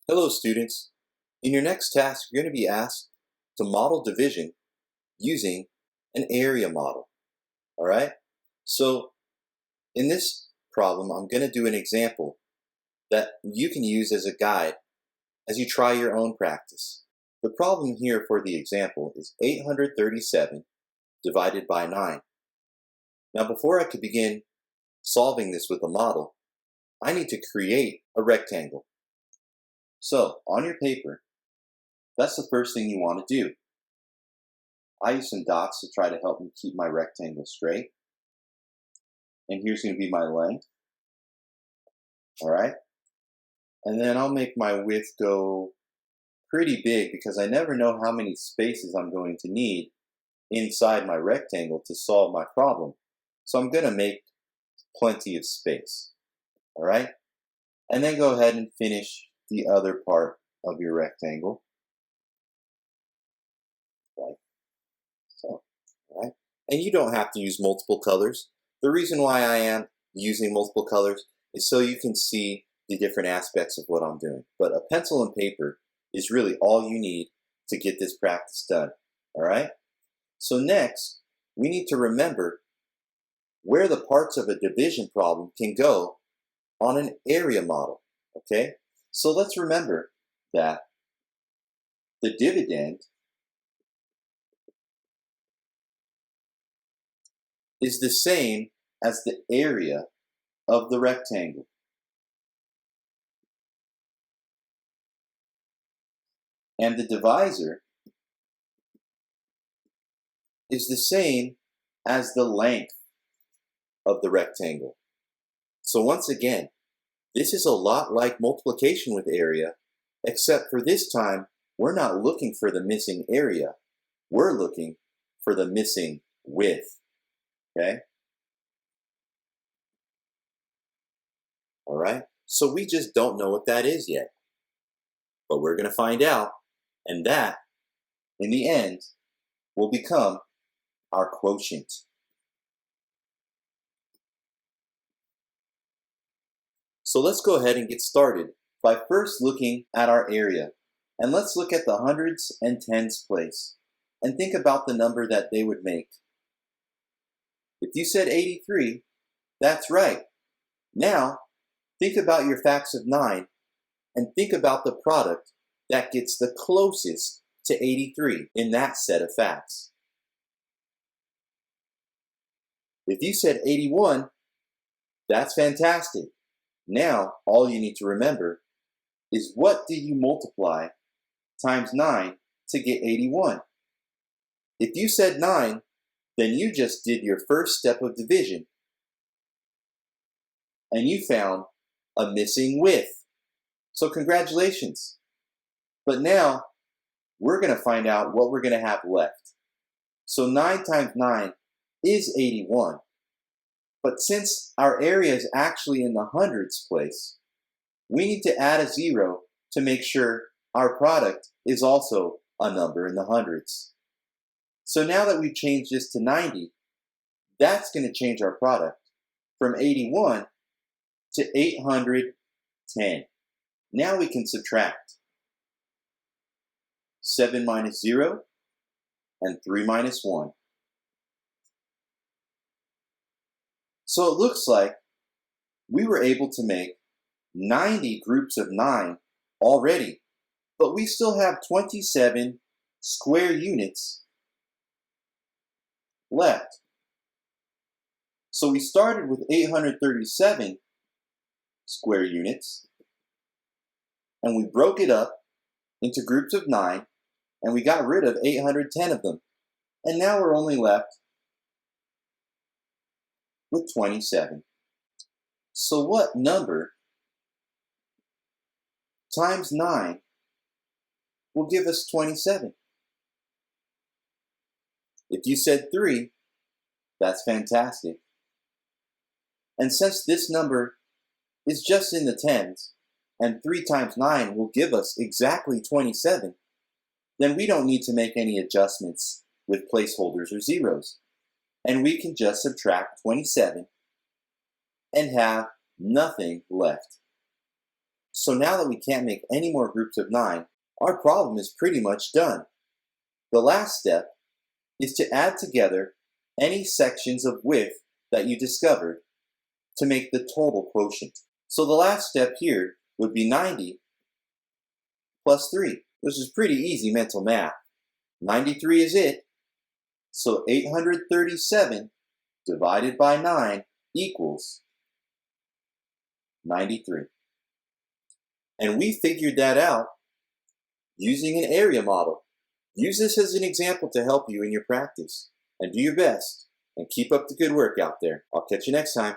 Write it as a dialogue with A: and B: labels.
A: Hello students. In your next task, you're going to be asked to model division using an area model. All right? So in this problem, I'm going to do an example that you can use as a guide as you try your own practice. The problem here for the example is 837 divided by 9. Now before I could begin solving this with a model, I need to create a rectangle. So on your paper, that's the first thing you want to do. I use some dots to try to help me keep my rectangle straight. And here's going to be my length. All right. And then I'll make my width go pretty big because I never know how many spaces I'm going to need inside my rectangle to solve my problem. So I'm going to make plenty of space. All right. And then go ahead and finish the other part of your rectangle. Like so. All right. And you don't have to use multiple colors. The reason why I am using multiple colors is so you can see the different aspects of what I'm doing. But a pencil and paper is really all you need to get this practice done. All right? So next, we need to remember where the parts of a division problem can go on an area model. Okay? So let's remember that the dividend is the same as the area of the rectangle. And the divisor is the same as the length of the rectangle. So once again, this is a lot like multiplication with area, except for this time, we're not looking for the missing area. We're looking for the missing width. Okay? All right? So we just don't know what that is yet. But we're going to find out, and that, in the end, will become our quotient. So let's go ahead and get started by first looking at our area. And let's look at the hundreds and tens place and think about the number that they would make. If you said 83, that's right. Now, think about your facts of 9 and think about the product that gets the closest to 83 in that set of facts. If you said 81, that's fantastic. Now, all you need to remember is what do you multiply times 9 to get 81? If you said 9, then you just did your first step of division and you found a missing width. So congratulations. But now we're going to find out what we're going to have left. So 9 times 9 is 81. But since our area is actually in the hundreds place, we need to add a 0 to make sure our product is also a number in the hundreds. So now that we've changed this to 90, that's going to change our product from 81 to 810. Now we can subtract 7 minus 0 and 3 minus 1. So it looks like we were able to make 90 groups of 9 already, but we still have 27 square units left. So we started with 837 square units, and we broke it up into groups of 9, and we got rid of 810 of them. And now we're only left with 27. So what number times 9 will give us 27? If you said 3, that's fantastic. And since this number is just in the tens, and 3 times 9 will give us exactly 27, then we don't need to make any adjustments with placeholders or zeros. And we can just subtract 27 and have nothing left. So now that we can't make any more groups of 9, our problem is pretty much done. The last step is to add together any sections of width that you discovered to make the total quotient. So the last step here would be 90 plus 3, which is pretty easy mental math. 93 is it, so 837 divided by 9 equals 93. And we figured that out using an area model. Use this as an example to help you in your practice. And do your best. And keep up the good work out there. I'll catch you next time.